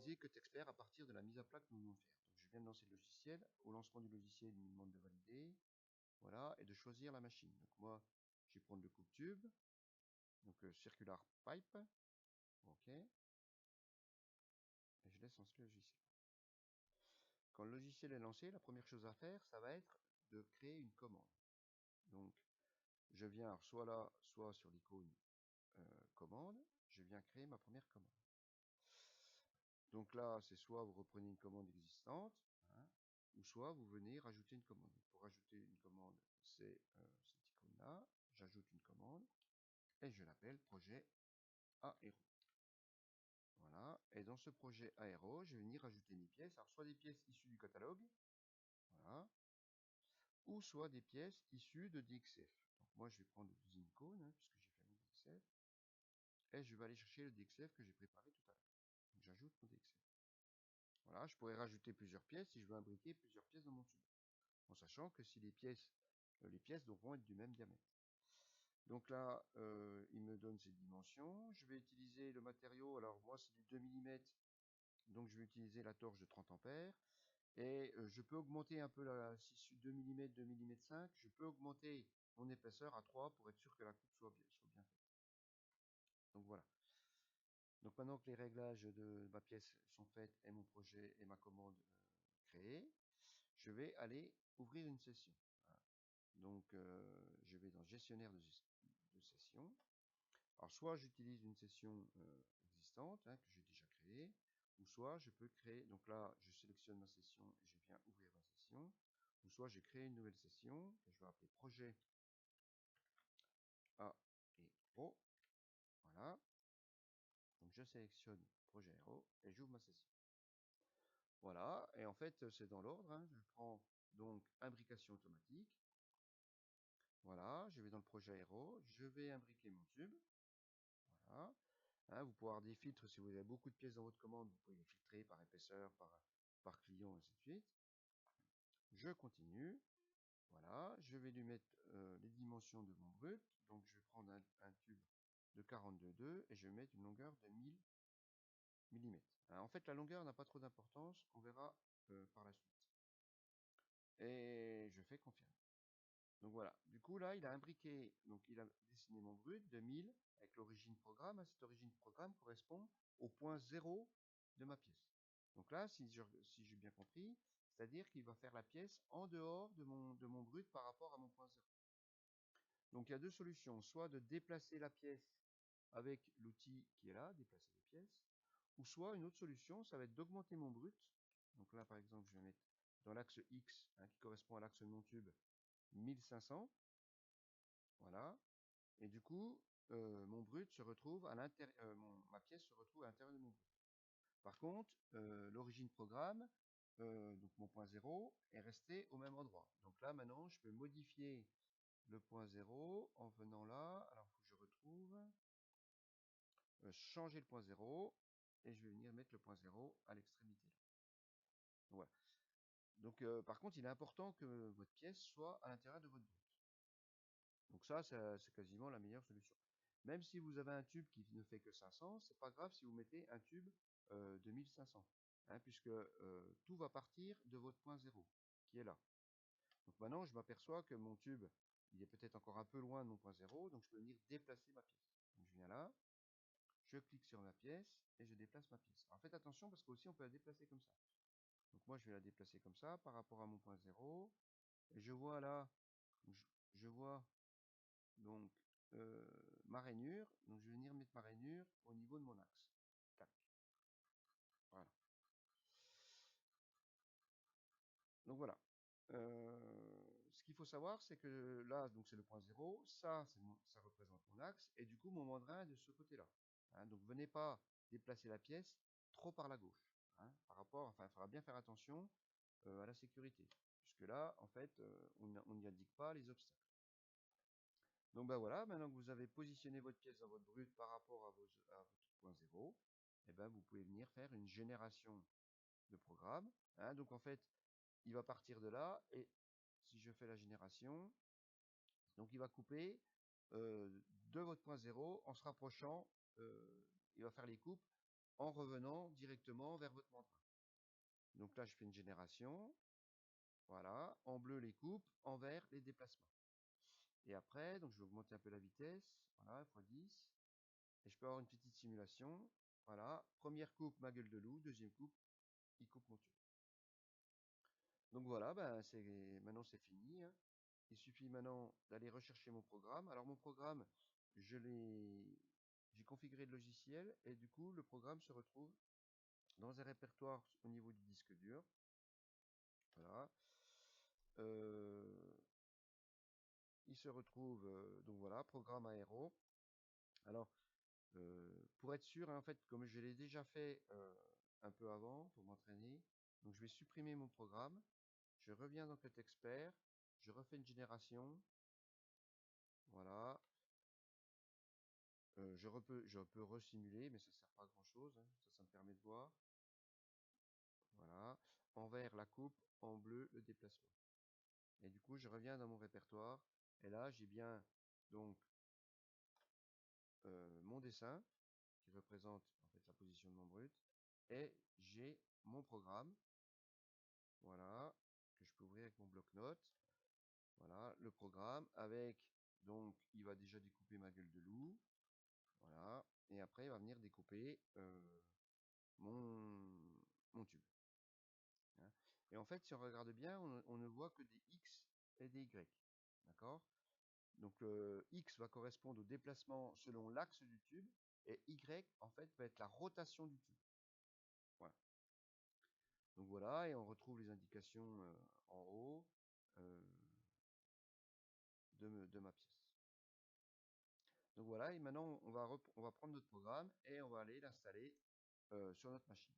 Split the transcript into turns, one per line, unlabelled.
utiliser Cut Expert à partir de la mise à plat que nous venons de faire. Donc, je viens de lancer le logiciel. Au lancement du logiciel, il me demande de valider. Voilà, et de choisir la machine. Donc moi, je vais prendre le coupe-tube. Donc Circular Pipe. OK. Et je laisse lancer le logiciel. Quand le logiciel est lancé, la première chose à faire, ça va être de créer une commande. Donc, je viens soit là, soit sur l'icône commande, je viens créer ma première commande. Donc là, c'est soit vous reprenez une commande existante, hein, ou soit vous venez rajouter une commande. Pour rajouter une commande, c'est cette icône-là. J'ajoute une commande et je l'appelle projet Aéro. Voilà. Et dans ce projet Aéro, je vais venir rajouter mes pièces. Alors, soit des pièces issues du catalogue, voilà, ou soit des pièces issues de DXF. Donc, moi, je vais prendre le deuxième icône, hein, puisque j'ai fait mon DXF. Et je vais aller chercher le DXF que j'ai préparé tout à l'heure. Donc, j'ajoute mon DXF. Voilà, je pourrais rajouter plusieurs pièces si je veux imbriquer plusieurs pièces dans mon tube. En sachant que si les pièces devront être du même diamètre. Donc là, il me donne ses dimensions. Je vais utiliser le matériau. Alors moi, c'est du 2 mm. Donc je vais utiliser la torche de 30 ampères. Et je peux augmenter un peu si je suis 2 mm, 2 mm 5, je peux augmenter mon épaisseur à 3 pour être sûr que la coupe soit bien faite. Donc voilà. Donc maintenant que les réglages de ma pièce sont faits et mon projet et ma commande créée, je vais aller ouvrir une session. Voilà. Donc je vais dans gestionnaire de session. Alors soit j'utilise une session existante hein, que j'ai déjà créée, ou soit je peux créer, donc là je sélectionne ma session et je viens ouvrir ma session, ou soit j'ai créé une nouvelle session que je vais appeler projet A et O. Voilà. Donc je sélectionne projet Aéro et j'ouvre ma session. Voilà, et en fait c'est dans l'ordre, hein. Je prends donc imbrication automatique. Voilà, je vais dans le projet Aéro, je vais imbriquer mon tube. Voilà. Hein, vous pouvez avoir des filtres si vous avez beaucoup de pièces dans votre commande, vous pouvez les filtrer par épaisseur, par client, ainsi de suite. Je continue. Voilà, je vais lui mettre les dimensions de mon brut. Donc je vais prendre un tube de 42,2 et je vais mettre une longueur de 1000 mm. En fait, la longueur n'a pas trop d'importance, on verra par la suite. Et je fais confirmer. Donc voilà, du coup là, il a imbriqué, donc il a dessiné mon brut de 1000 avec l'origine programme. Cette origine programme correspond au point 0 de ma pièce. Donc là, si j'ai bien compris, c'est-à-dire qu'il va faire la pièce en dehors de mon brut par rapport à mon point 0. Donc il y a deux solutions, soit de déplacer la pièce avec l'outil qui est là, déplacer les pièces, ou soit une autre solution, ça va être d'augmenter mon brut. Donc là, par exemple, je vais mettre dans l'axe X, hein, qui correspond à l'axe de mon tube, 1500. Voilà. Et du coup, mon brut se retrouve à l'intérieur, ma pièce se retrouve à l'intérieur de mon brut. Par contre, l'origine programme, donc mon point 0, est resté au même endroit. Donc là, maintenant, je peux modifier le point 0 en venant là. Alors, il faut que je retrouve. Changer le point 0. Et je vais venir mettre le point 0 à l'extrémité. Voilà. Donc, par contre, il est important que votre pièce soit à l'intérieur de votre brut. Donc ça, c'est quasiment la meilleure solution. Même si vous avez un tube qui ne fait que 500, c'est pas grave si vous mettez un tube de 1500, hein, puisque tout va partir de votre point 0, qui est là. Donc maintenant, je m'aperçois que mon tube, il est peut-être encore un peu loin de mon point 0, donc je peux venir déplacer ma pièce. Donc je viens là, je clique sur ma pièce et je déplace ma pièce. Alors faites attention parce qu'aussi on peut la déplacer comme ça. Donc moi, je vais la déplacer comme ça par rapport à mon point 0. Et je vois là, je vois donc ma rainure. Donc je vais venir mettre ma rainure au niveau de mon axe. Tac. Voilà. Donc voilà. Ce qu'il faut savoir, c'est que là, donc c'est le point 0. Ça, ça représente mon axe. Et du coup, mon mandrin est de ce côté-là. Hein, donc venez pas déplacer la pièce trop par la gauche. Hein, par rapport, enfin, il faudra bien faire attention à la sécurité. Puisque là, en fait, on n'y indique pas les obstacles. Donc ben voilà, maintenant que vous avez positionné votre pièce dans votre brut par rapport à votre point 0, et ben vous pouvez venir faire une génération de programme. Hein. Donc en fait, il va partir de là, et si je fais la génération, donc il va couper de votre point 0 en se rapprochant, il va faire les coupes en revenant directement vers votre mandrin. Donc là, je fais une génération. Voilà. En bleu, les coupes. En vert, les déplacements. Et après, donc je vais augmenter un peu la vitesse. Voilà, x10. Et je peux avoir une petite simulation. Voilà. Première coupe, ma gueule de loup. Deuxième coupe, il coupe mon tube. Donc voilà, ben maintenant c'est fini, hein. Il suffit maintenant d'aller rechercher mon programme. Alors mon programme, j'ai configuré le logiciel et du coup le programme se retrouve dans un répertoire au niveau du disque dur. Voilà. Il se retrouve donc voilà, programme aéro. Alors pour être sûr, hein, en fait, comme je l'ai déjà fait un peu avant pour m'entraîner, donc je vais supprimer mon programme. Je reviens dans Cut Expert, je refais une génération. Voilà. Je peux resimuler, mais ça sert pas à grand chose, hein. Ça me permet de voir. Voilà. En vert, la coupe. En bleu, le déplacement. Et du coup, je reviens dans mon répertoire. Et là, j'ai bien donc mon dessin qui représente en fait la position de mon brut. Et j'ai mon programme. Voilà. Que je peux ouvrir avec mon bloc-notes. Voilà. Le programme avec, donc, il va déjà découper ma gueule de loup. Voilà. Et après, il va venir découper mon tube. Hein. Et en fait, si on regarde bien, on ne voit que des X et des Y. D'accord? Donc X va correspondre au déplacement selon l'axe du tube et Y en fait va être la rotation du tube. Voilà. Donc voilà, et on retrouve les indications en haut euh, de ma pièce. Donc voilà, et maintenant on va prendre notre programme et on va aller l'installer sur notre machine.